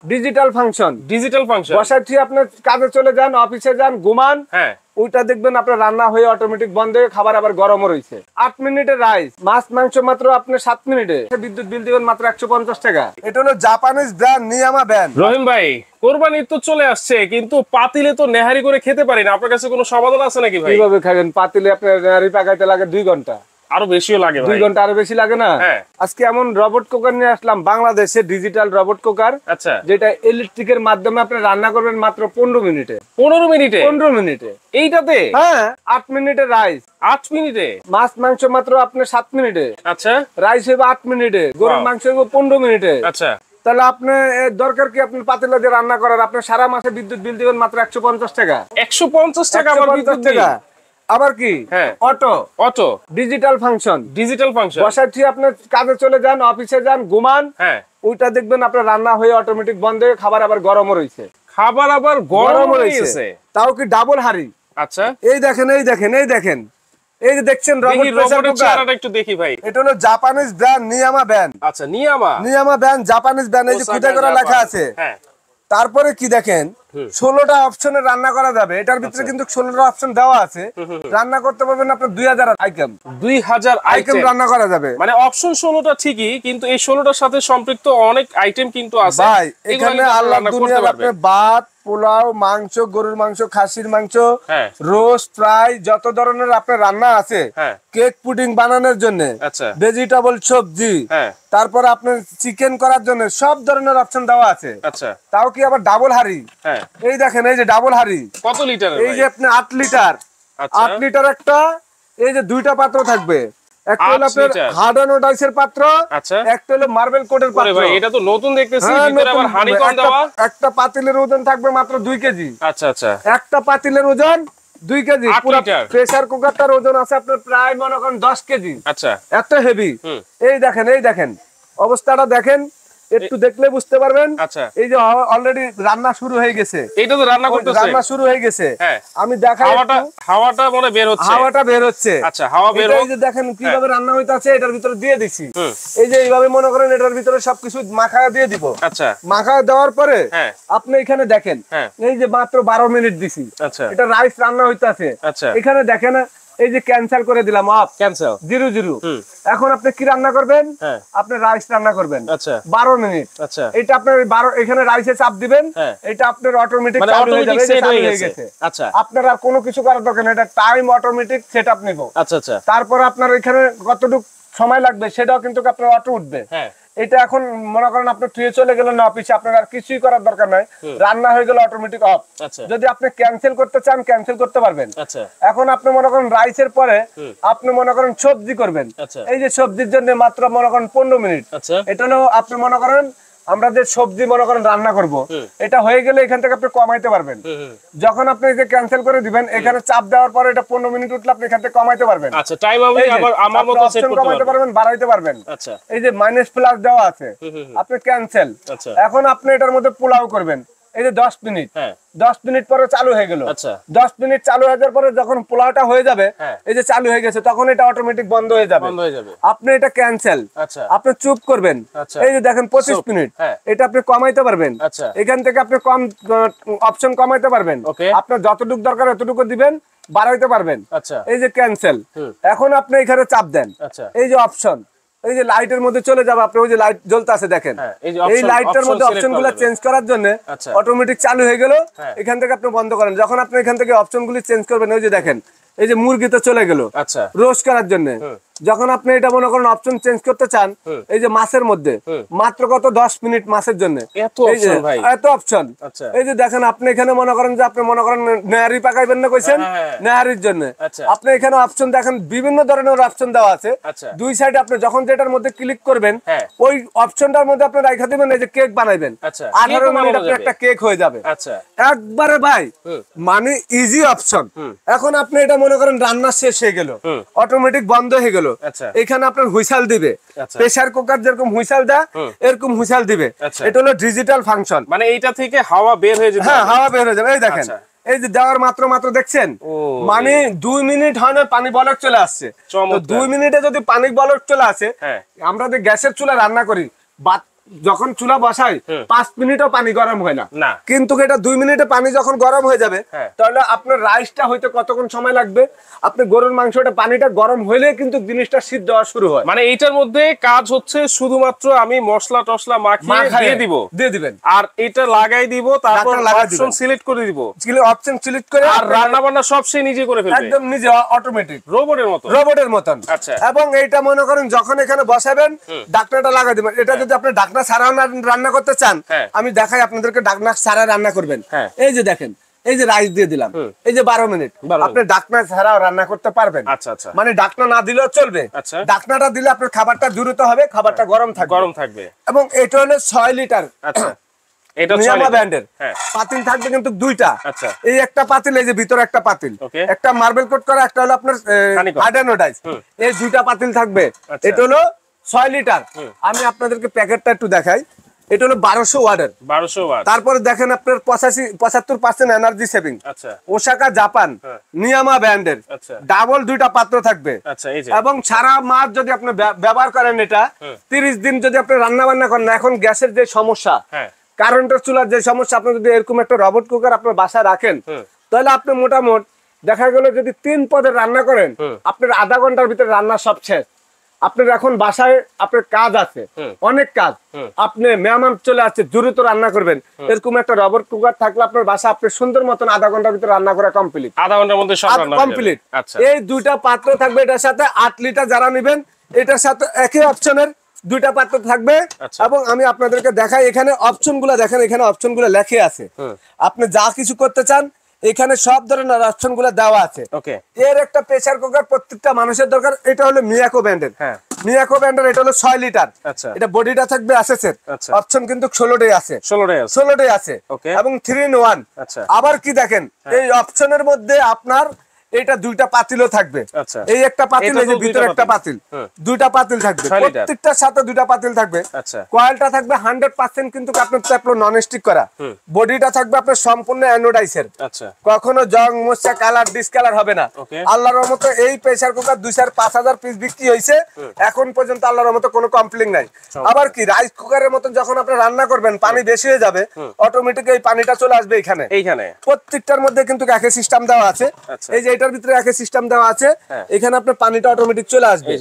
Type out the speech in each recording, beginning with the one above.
Digital function. Digital function বসায় ঠিক আপনি কাজে চলে যান, অফিসে যান, ঘুমান, হ্যাঁ ওইটা দেখবেন আপনার রান্না হয়ে অটোমেটিক বন্ধ হয়ে খাবার আবার গরমও রয়েছে। 8 মিনিটে রাইস, মাছ মাংস মাত্র আপনি 7 মিনিটে। বিদ্যুৎ বিল দিবেন মাত্র 150 টাকা। এটা হলো জাপানিজ ব্র্যান্ড নিয়ামা ব্র্যান্ড। রহিম ভাই, কোরবানি তো চলে আসছে, কিন্তু পাতিলে তো নেহারি করে খেতে পারি না, আপনার কাছে কোনো সমাধান আছে নাকি ভাই? কিভাবে খাবেন? পাতিলে আপনার নেহারি পাকাইতে লাগে 2 ঘন্টা, আরো বেশিও লাগে ভাই। 2 ঘন্টা আরো বেশি লাগে না? হ্যাঁ। আজকে এমন রোবট কুকার নিয়ে আসলাম বাংলাদেশে, ডিজিটাল রোবট কুকার। আচ্ছা, যেটা ইলেকট্রিকের মাধ্যমে আপনি রান্না করবেন মাত্র 15 মিনিটে। 15 মিনিটে? 15 মিনিটে এইটাতে? হ্যাঁ। 8 মিনিটে রাইস, 8 মিনিটে মাছ মাংস মাত্র আপনি 7 মিনিটে। আচ্ছা, রাইস হবে 8 মিনিটে, গরুর মাংস হবে 15 মিনিটে। আচ্ছা, তাহলে আপনি দরকার কি আপনার পাতিলা দিয়ে রান্না করার? আপনি সারা মাসে বিদ্যুৎ বিল দিবেন মাত্র 150 টাকা। 150 টাকা আবার বিদ্যুৎ টাকা। আবার কি? হ্যাঁ, auto. Auto digital function. Digital function. বসায় ঠিক আপনি কাজে চলে যান, অফিসে যান, ঘুমান, হ্যাঁ, ওইটা দেখবেন আপনার রান্না হয়ে অটোমেটিক বন্ধ হয়ে খাবার আবার গরমও রয়েছে। খাবার আবার গরম রয়েছে। তাও কি ডাবল হাড়ি। আচ্ছা, এই দেখেন, এই দেখেন, এই দেখেন, এই যে দেখছেন রোবট প্রেসার রোবটের কুকার। চেহারাটা একটু দেখি ভাই। এটা হলো জাপানিজ ব্র্যান্ড নিয়ামা ব্র্যান্ড। আচ্ছা, Niyama. Niyama brand, Japanese brand. এই যে খুঁটে করে লেখা আছে। হ্যাঁ, তারপরে কি দেখেন, 16টা অপশনে রান্না করা যাবে। এটার ভিতরে কিন্তু 16টা অপশন দেওয়া আছে। রান্না করতে পারবেন আপনার 2000 আইটেম। 2000 আইটেম রান্না করা যাবে। মানে অপশন 16টা ঠিকই, কিন্তু এই 16টার সাথে সম্পৃক্ত অনেক আইটেম কিন্তু আছে ভাই। এখানে আল্লাহ দুনিয়ার আপনি ভাত, পোলাও, মাংস, গরুর মাংস, খাসির মাংস, রোস্ট, ফ্রাই, যত ধরনের আপনার রান্না আছে। কেক পুডিং বানানোর জন্য, ভেজিটেবল সবজি, তারপর আপনার চিকেন করার জন্য সব ধরনের অপশন দেওয়া আছে। আচ্ছা, তাও কি আবার ডাবল হাড়ি। এই দেখেন, এই যে ডাবল হাড়ি। কত লিটার? এই যে আপনি 8 লিটার। 8 লিটার একটা। এই যে 2টা পাত্র থাকবে। একটা হলো আপনার হার্ড অ্যানোডাইসের পাত্র, একটা হলো মার্বেল কোটের পাত্র। ভাই, এটা তো নতুন দেখতেছি। ভিতরে আবার হানিকম দেওয়া। একটা পাতিলের ওজন থাকবে মাত্র 2 কেজি। আচ্ছা, আচ্ছা, একটা পাতিলের ওজন 2 কেজি। পুরো প্রেসার কুকারটার ওজন আছে আপনার প্রায় মনে করেন 10 কেজি। আচ্ছা, এত হেভি। এই দেখেন, এই দেখেন অবস্থাটা দেখেন, একটু দেখলে বুঝতে পারবেন। এই যে অলরেডি রান্না শুরু হয়ে গেছে। এইটা তো রান্না করতেছে, রান্না শুরু হয়ে গেছে। আমি দেখাই, হাওয়াটা মনে বের হচ্ছে। হাওয়াটা বের হচ্ছে। আচ্ছা, হাওয়া বের হচ্ছে। এই যে দেখেন কিভাবে রান্না হইতাছে, এটার ভিতরে দিয়ে দিছি। এই যে এইভাবে মনে করেন এটার ভিতরে সবকিছু মাখায় দিয়ে দিব। আচ্ছা, মাখায় দেওয়ার পরে আপনি এখানে দেখেন, এই যে মাত্র 12 মিনিট দিছি। এটা রাইস রান্না হইতাছে। এখানে দেখেন, এই যে ক্যান্সেল করে দিলাম, অফ, ক্যান্সেল, 0 এখন আপনি কি রান্না করবেন? আপনি রাইস রান্না করবেন 12 মিনিট। এটা আপনার 12, এখানে রাইসে চাপ দিবেন, এটা আপনার অটোমেটিক চালু হয়ে যাবে। এটা চালু হয়ে গেছে। আপনার আর কোনো কিছু করার দরকার নেই, এটা টাইম অটোমেটিক সেটআপ নিব। তারপর আপনার এখানে কতটুকু সময় লাগবে সেটাও কিন্তু আপনার অটো উঠবে। এটা এখন মনে করেন আপনি ট্রে চলে গেলেন না অফিসে, আপনার আর কিছুই করার দরকার নাই, রান্না হয়ে গেল অটোমেটিক অফ। যদি আপনি ক্যান্সেল করতে চান ক্যান্সেল করতে পারবেন। এখন আপনি মনে করেন রাইসের পরে আপনি মনে করেন সবজি করবেন। এই যে সবজির জন্য মাত্র মনে করেন 15 মিনিট। এটা হলো আপনি মনে করেন আমরা যে সবজি মনে করেন রান্না করব, এটা হয়ে গেলে এখান থেকে আপনি কমাইতে পারবেন। যখন আপনি এই যে ক্যান্সেল করে দিবেন, এখানে চাপ দেওয়ার পরে এটা 15 মিনিট উঠলে আপনি এখান থেকে কমাইতে পারবেন। আচ্ছা, টাইম আমি আবার আমার মত সেট করতে কমাইতে পারবেন, বাড়াইতে পারবেন। আচ্ছা, এই যে মাইনাস প্লাস দেওয়া আছে, আপনি ক্যান্সেল। এখন আপনি এটার মধ্যে পোলাও করবেন। এই যে 10 মিনিট, 10 মিনিট পরে চালু হয়ে গেল। 10 মিনিট চালু হয়ে যাওয়ার পরে যখন পোলাওটা হয়ে যাবে, এই যে চালু হয়ে গেছে, তখন এটা অটোমেটিক বন্ধ হয়ে যাবে। আপনি এটা ক্যান্সেল, আপনি চুপ করবেন। এই যে দেখেন 25 মিনিট, এটা আপনি কমাইতে পারবেন। এখান থেকে আপনি কম অপশন কমাইতে পারবেন। আপনার যতটুকু দরকার ততটুকু দিবেন, বাড়াইতে পারবেন। এই যে ক্যান্সেল, এখন আপনি এখানে চাপ দেন, এই যে অপশন, এই যে লাইটের মধ্যে চলে যাবে। আপনি ওই যে লাইট জ্বলতেছে দেখেন, এই লাইটটার মধ্যে অপশনগুলো চেঞ্জ করার জন্য অটোমেটিক চালু হয়ে গেল। এখান থেকে আপনি বন্ধ করেন। যখন আপনি এখান থেকে অপশনগুলি চেঞ্জ করবেন, ওই যে দেখেন এই যে মুরগিতে চলে গেল রোস্ট করার জন্য। যখন আপনি এটা মনে করেন অপশন চেঞ্জ করতে চান, এই যে মাছের মধ্যে মাত্র কত 10 মিনিট মাছের জন্য এত অপশন। এই যে দেখেন আপনি এখানে মনে করেন যে আপনি মনে করেন নেহারি পাকাইবেন না কইছেন, নেহারির জন্য আপনি এখানে অপশন দেখেন, বিভিন্ন ধরনের অপশন দেওয়া আছে। দুই সাইডে আপনি যখন যেটার মধ্যে ক্লিক করবেন, ওই অপশনটার মধ্যে আপনি রাখা দিবেন, এই যে কেক বানাইবেন, 18 মিনিট আপনি একটা কেক হয়ে যাবে একবারে ভাই। মানে ইজি অপশন। এখন আপনি এটা মনে করেন রান্না শেষ হয়ে গেল, অটোমেটিক বন্ধ হয়ে গেল। এখানে আপনার হুইসেল দিবে, প্রেসার কুকার যেরকম হুইসেল দেয় এরকম হুইসেল দিবে। এটা হলো ডিজিটাল ফাংশন। মানে এইটা থেকে হাওয়া বের হয়ে যাবে। হ্যাঁ, হাওয়া বের হয়ে যাবে। এই দেখেন, এই যে দেওয়ার মাত্র দেখছেন, মানে 2 মিনিট হয় না পানি বলক চলে আসছে। 2 মিনিটে যদি পানি বলক চলে আসে, আমরা যে গ্যাসের চুলা রান্না করি যখন চুলা বসাই 5 মিনিটও পানি গরম হয় না, কিন্তু এটা 2 মিনিটে পানি যখন গরম হয়ে যাবে তাহলে আপনার রাইসটা হইতে কতক্ষণ সময় লাগবে? আপনি গরুর মাংসটা পানিটা গরম হইলে কিন্তু জিনিসটা সিদ্ধ হওয়া শুরু হয়। মানে এইটার মধ্যে কাজ হচ্ছে শুধুমাত্র আমি মশলা টসলা মাখিয়ে দিয়ে দিবেন, আর এটা লাগাই দিব, তারপর অপশন সিলেক্ট করে দিব, অপশন সিলেক্ট করে আর রান্না বান্না সব সে নিজে করে ফেলবে, একদম নিজে অটোমেটিক রোবটের মতন। আচ্ছা, এবং এইটা মনে করেন যখন এখানে বসাবেন ঢাকনাটা লাগাই দিবেন। এটা যদি আপনি ঢাকনা ছাড়াও রান্না করতে চান, আমি দেখাই আপনাদেরকে ঢাকনা ছাড়া রান্না করবেন। এই যে দেখেন, এই যে রাইস দিয়ে দিলাম, এই যে 12 মিনিট আপনি ঢাকনা ছাড়াও রান্না করতে পারবেন। মানে ঢাকনা না দিলেও চলবে, ঢাকনাটা দিলে আপনার খাবারটা দ্রুত হবে, খাবারটা গরম থাকবে। এবং এটা হলো 6 লিটার। আচ্ছা, এটা নিয়ামা ব্র্যান্ডের পাতিল থাকবে কিন্তু দুইটা। এই একটা পাতিল, এই যে ভিতরে একটা পাতিল, একটা মার্বেল কোট করা, একটা হলো আপনার হার্ডেনোডাইজ। এই দুইটা পাতিল থাকবে। এটা হলো 6 লিটার। আমি আপনাদেরকে প্যাকেটটা একটু দেখাই। এটা হলো 1200 ওয়াটের। তারপরে দেখেন আপনার 85% এনার্জি সেভিং। ওসাকা জাপান, নিয়ামা ব্র্যান্ডের, ডাবল দুইটা পাত্র থাকবে। এবং সারা মাস যদি আপনি ব্যবহার করেন, এটা 30 দিন যদি আপনি রান্না বান্না করেন। এখন গ্যাসের যে সমস্যা, কারেন্টের চুলার যে সমস্যা, আপনি যদি এরকম একটা রবট কুকার আপনার বাসায় রাখেন, তাহলে আপনি মোটামুটি দেখা গেল যদি 3 পদের রান্না করেন, আপনার আধা ঘন্টার ভিতরে রান্না সব শেষ। আপনার এখন বাসায় আপনার কাজ আছে, অনেক কাজ, আপনি মেহমান চলে আসছে, দ্রুত রান্না করবেন, এরকম একটা রবট কুকার থাকলে আপনার বাসা আপনি সুন্দর মতন আধা ঘন্টার ভিতরে রান্না করা কমপ্লিট, আধা ঘন্টার মধ্যে সব রান্না কমপ্লিট। এই দুইটা পাত্র থাকবে এটার সাথে। 8 লিটার যারা নেবেন, এটার সাথে একই অপশনের দুইটা পাত্র থাকবে। এবং আমি আপনাদেরকে দেখাই, এখানে অপশনগুলো দেখেন, এখানে অপশনগুলো লেখা আছে। আপনি যা কিছু করতে চান এখানে সব ধরনের অপশনগুলো দেওয়া আছে। এর একটা প্রেসার কুকার প্রত্যেকটা মানুষের দরকার। এটা হলো মিয়াকো ব্র্যান্ডের। মিয়াকো ব্র্যান্ডের, এটা হলো 6 লিটার। এটা বডিটা থাকবে এসএসের। অপশন কিন্তু 16টাই আছে, 16টাই আছে। এবং 3 in 1। আবার কি দেখেন, এই অপশনের মধ্যে আপনার এটা দুইটা পাতিলও থাকবে। এই একটা পাতিল, এই যে ভিতরে একটা পাতিল, দুইটা পাতিল থাকবে, প্রত্যেকটার সাথে দুইটা পাতিল থাকবে। কয়েলটা থাকবে 100% কিন্তু আপনার টেপলো নন স্টিক করা। বডিটা থাকবে আপনার সম্পূর্ণ অ্যানোডাইসের। কখনো জং মোচা কালার ডিসকালার হবে না। আল্লাহর রহমতে এই প্রেসার কুকার 2,000-5,000 পিস বিক্রি হয়েছে এখন পর্যন্ত, আল্লাহর রহমতে কোনো কমপ্লেইন নাই। আবার কি রাইস কুকারের মতন যখন আপনি রান্না করবেন, পানি বেশি হয়ে যাবে, অটোমেটিক এই পানিটা চলে আসবে এইখানে। প্রত্যেকটার মধ্যে কিন্তু একই সিস্টেম দেওয়া আছে। এই যে এটার ভিতরে একই সিস্টেম দেওয়া আছে, এখানে আপনার পানিটা অটোমেটিক চলে আসবে,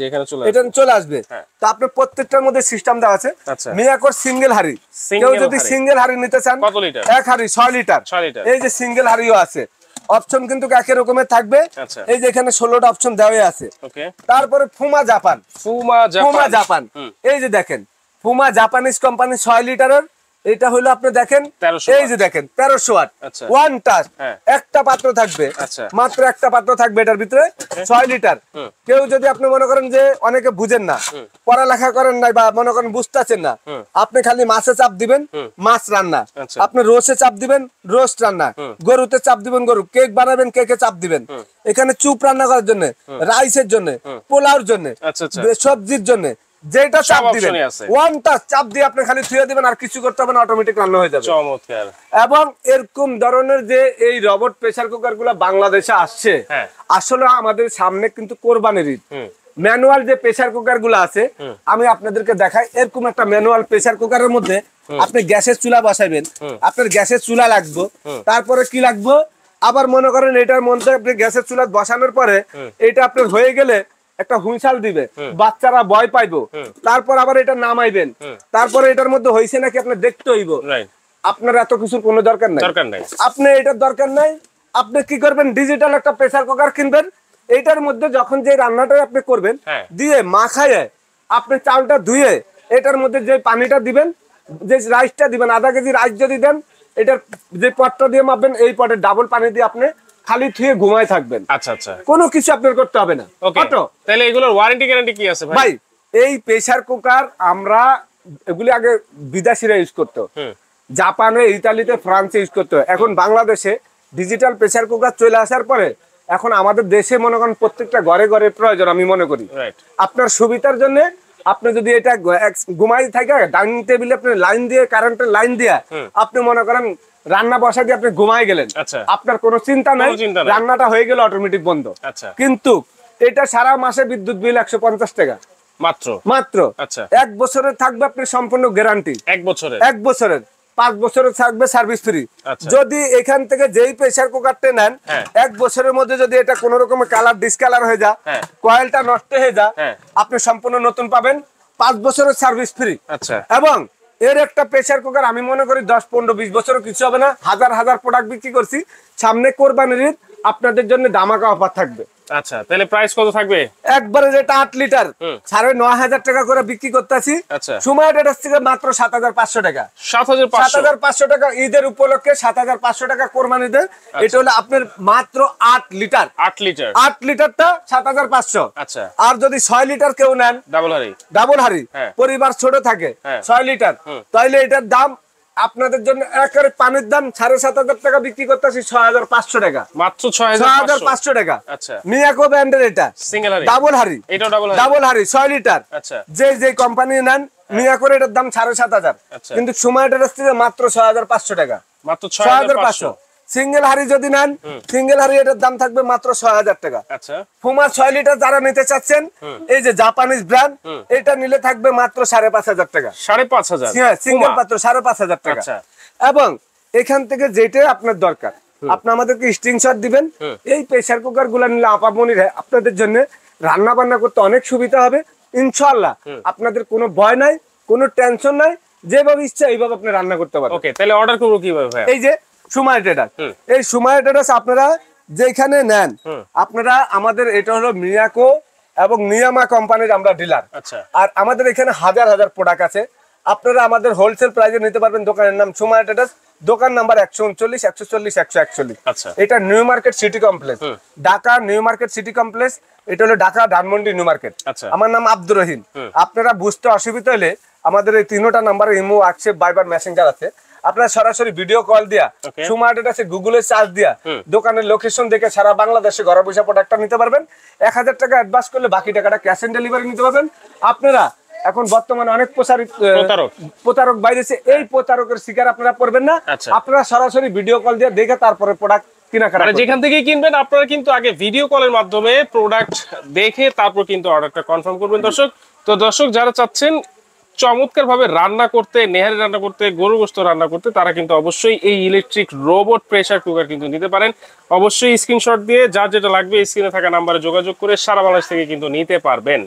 এটা চলে আসবে। তো আপনার প্রত্যেকটার মধ্যে সিস্টেম দেওয়া আছে। মিয়াকোর সিঙ্গেল হাড়ি, কেউ যদি সিঙ্গেল হাড়ি নিতে চান, এক হাড়ি 6 লিটার, এই যে সিঙ্গেল হাড়িও আছে। অপশন কিন্তু একই রকমের থাকবে। এই যে এখানে 16টা অপশন দেওয়া আছে। তারপরে ফুমা জাপান, এই যে দেখেন ফুমা জাপানিজ কোম্পানি 6 লিটারের। এটা হলো আপনি দেখেন, এই যে দেখেন 1300 ওয়াট, ওয়ান টাচ, একটা পাত্র থাকবে, মাত্র একটা পাত্র থাকবে এটার ভিতরে, 6 লিটার। কেউ যদি আপনি মনে করেন যে অনেকে বুঝেন না, পড়ালেখা করেন নাই, বা মনে করেন বুঝতেছেন না, আপনি খালি মাছে চাপ দিবেন, মাছ রান্না, আপনি রোস্টে চাপ দিবেন, রোস্ট রান্না, গরুতে চাপ দিবেন, গরু, কেক বানাবেন, কেকে চাপ দিবেন। এখানে চুপ রান্না করার জন্য, রাইসের জন্য, পোলাওর জন্য, সবজির জন্য, যেটা চাপ দিবেন, ওয়ান টাচ চাপ দিয়ে আপনি খালি ছুঁয়ে দিবেন, আর কিছু করতে হবে না, অটোমেটিক রান্না হয়ে যাবে। চমৎকার। এবং এরকম ধরনের যে এই রবট প্রেসার কুকার গুলা বাংলাদেশে আসছে, আসলে আমাদের সামনে কিন্তু কোরবানির ঈদ। ম্যানুয়াল যে প্রেসার কুকার গুলো আছে, আমি আপনাদেরকে দেখাই। এরকম একটা ম্যানুয়াল প্রেসার কুকারের মধ্যে আপনি গ্যাসের চুলা বসাবেন, আপনার গ্যাসের চুলা লাগবে, তারপরে কি লাগবে, আবার মনে করেন এটার মধ্যে আপনি গ্যাসের চুলা বসানোর পরে এটা আপনার হয়ে গেলে একটা হুইসাল দিবে, বাচ্চারা ভয় পাইবো, তারপর আবার এটা নামাইবেন, তারপরে এটার মধ্যে হয়েছে নাকি আপনি দেখতে হইব। আপনার এত কিছুর কোনো দরকার নাই, আপনি এটার দরকার নাই। আপনি কি করবেন, ডিজিটাল একটা প্রেসার কুকার কিনবেন, এইটার মধ্যে যখন যে রান্নাটা আপনি করবেন দিয়ে মাখায়ে আপনি চালটা ধুয়ে এটার মধ্যে যে পানিটা দিবেন, যে রাইসটা দিবেন, আধা কেজি রাইস যদি দেন, এটার যে পটটা দিয়ে মাপবেন, এই পটে ডাবল পানি দিয়ে আপনি খালি থুয়ে ঘুমায় থাকবেন। কোনো কিছু আপনার করতে হবে না। তাহলে এগুলোর ওয়ারেন্টি গ্যারান্টি কি আছে ভাই? এই প্রেসার কুকার আমরা এগুলি আগে বিদেশিরা ইউজ করতো, জাপানে, ইতালিতে, ফ্রান্সে ইউজ করতো। এখন বাংলাদেশে ডিজিটাল প্রেসার কুকার চলে আসার পরে এখন আমাদের দেশে মনে করেন প্রত্যেকটা ঘরে ঘরে প্রয়োজন। আমি মনে করি আপনার সুবিধার জন্য আপনি যদি এটা ঘুমাই থাকে ডাইনিং টেবিলে আপনি লাইন দিয়ে, কারেন্টের লাইন দিয়ে আপনি মনে করেন রান্না বসা দিয়ে আপনি ঘুমাই গেলেন, আপনার কোনো চিন্তা নাই, রান্নাটা হয়ে গেল অটোমেটিক বন্ধ। কিন্তু এটা সারা মাসে বিদ্যুৎ বিল 150 টাকা, মাত্র মাত্র। আচ্ছা 1 বছরের থাকবে আপনি সম্পূর্ণ গ্যারান্টি, 1 বছরের 1 বছরের। 5 বছরের থাকবে সার্ভিস ফ্রি। যদি এখান থেকে যেই প্রেসার কুকারটা নেন 1 বছরের মধ্যে যদি এটা কোনো রকমের কালার ডিসকালার হয়ে যায়, কয়েলটা নষ্ট হয়ে যায়, আপনি সম্পূর্ণ নতুন পাবেন, 5 বছরের সার্ভিস ফ্রি। আচ্ছা এবং এর একটা প্রেসার কুকার আমি মনে করি 10, 15, 20 বছরও কিছু হবে না। হাজার হাজার প্রোডাক্ট বিক্রি করছি, সামনে কোরবানির ঈদ আপনাদের জন্য দামাকা অফার থাকবে। আচ্ছা তাহলে প্রাইস কত থাকবে? একবারে যেটা 8 লিটার 9,500 টাকা করে বিক্রি করতেছি, সময় এটা থেকে মাত্র 7,500 টাকা। 7,500 টাকা ঈদের উপলক্ষে, 7,500 টাকা কোরবানিতে। এটা হলো আপনার মাত্র 8 লিটার। 8 লিটারটা 7,500। আচ্ছা আর যদি 6 লিটার কেউ নেন, ডাবল হাড়ি, পরিবার ছোট থাকে, 6 লিটার, তাহলে এটার দাম আপনাদের জন্য একেবারে পানির দাম 7,500 টাকা বিক্রি করতেছি 6,500 টাকা, মাত্র 6,500 টাকা। আচ্ছা মিয়াকো ব্র্যান্ডের এটা সিঙ্গেল হাড়ি, ডাবল হাড়ি, এটা ডাবল হাড়ি 6 লিটার। আচ্ছা যে কোম্পানি নেন মিয়াকোর এটার দাম 7,500, কিন্তু সময়টার থেকে মাত্র 6,500 টাকা, মাত্র 6,500। সিঙ্গেল হাড়ি যদি নেন, সিঙ্গেল হাড়ি এটার দাম থাকবে মাত্র 6,000 টাকা। আচ্ছা ফুমা 6 লিটার যারা নিতে চাচ্ছেন, এই যে জাপানিজ ব্র্যান্ড, এটা নিলে থাকবে মাত্র 5,500 টাকা। 5,500? হ্যাঁ, সিঙ্গেল পাত্র 5,500 টাকা। এবং এখান থেকে যেটা আপনার দরকার আপনি আমাদেরকে স্ক্রিনশট দিবেন। এই প্রেসার কুকার গুলা নিলে আপামনির আপনাদের জন্য রান্না বান্না করতে অনেক সুবিধা হবে ইনশাআল্লাহ। আপনাদের কোনো ভয় নাই, কোনো টেনশন নাই, যেভাবে ইচ্ছা এইভাবে আপনি রান্না করতে পারবেন। ওকে, তাহলে অর্ডার করব কিভাবে ভাই? এই যে সুমাই ট্রেডার্স, এই সুমাই ট্রেডার্স আপনারা যেখানে নেন, আপনারা আমাদের এটা হলো মিয়াকো এবং নিয়ামা কোম্পানির আমরা ডিলার। আচ্ছা, আর আমাদের এখানে হাজার হাজার প্রোডাক্ট আছে, আপনারা আমাদের হোলসেল প্রাইসে নিতে পারবেন। দোকানের নাম সুমাই ট্রেডার্স, দোকান নাম্বার 139, 140, 141। আচ্ছা, এটা new market city complex, Dhaka new market city complex. এটা হলো ঢাকা ধানমন্ডি নিউ মার্কেট। আচ্ছা, আমার নাম আব্দুর রহিম। আপনারা বুঝতে অসুবিধা হলে আমাদের এই 3টা নাম্বারে ইমো, হোয়াটসঅ্যাপ, ভাইবার, মেসেঞ্জার আছে। আপনারা সরাসরি ভিডিও কল দিয়া, সুমাই ট্রেডার্সে গুগলে সার্চ দিয়া দোকানের লোকেশন দেখে সারা বাংলাদেশে ঘরে বসে প্রোডাক্টটা নিতে পারবেন। 1,000 টাকা অ্যাডভান্স করলে বাকি টাকাটা ক্যাশ অন ডেলিভারি নিতে পারবেন। আপনারা এখন বর্তমানে অনেক প্রতারক বাইরেছে, এই প্রতারকের শিকার আপনারা করবেন না। আপনারা সরাসরি ভিডিও কল দিয়ে দেখে তারপরে প্রোডাক্ট কেনাকাটা, যেখান থেকে কিনবেন আপনারা কিন্তু আগে ভিডিও কলের মাধ্যমে প্রোডাক্ট দেখে তারপর কিন্তু অর্ডারটা কনফার্ম করবেন। দর্শক, তো দর্শক যারা চাচ্ছেন চমৎকার ভাবে রান্না করতে, নেহারি রান্না করতে, গরু গোশত রান্না করতে, তারা কিন্তু অবশ্যই এই ইলেকট্রিক রোবট প্রেসার কুকার কিন্তু নিতে পারেন। অবশ্যই স্ক্রিনশট দিয়ে যার যেটা লাগবে স্ক্রিনে থাকা নাম্বারে যোগাযোগ করে সারা বাংলাদেশ থেকে কিন্তু নিতে পারবেন।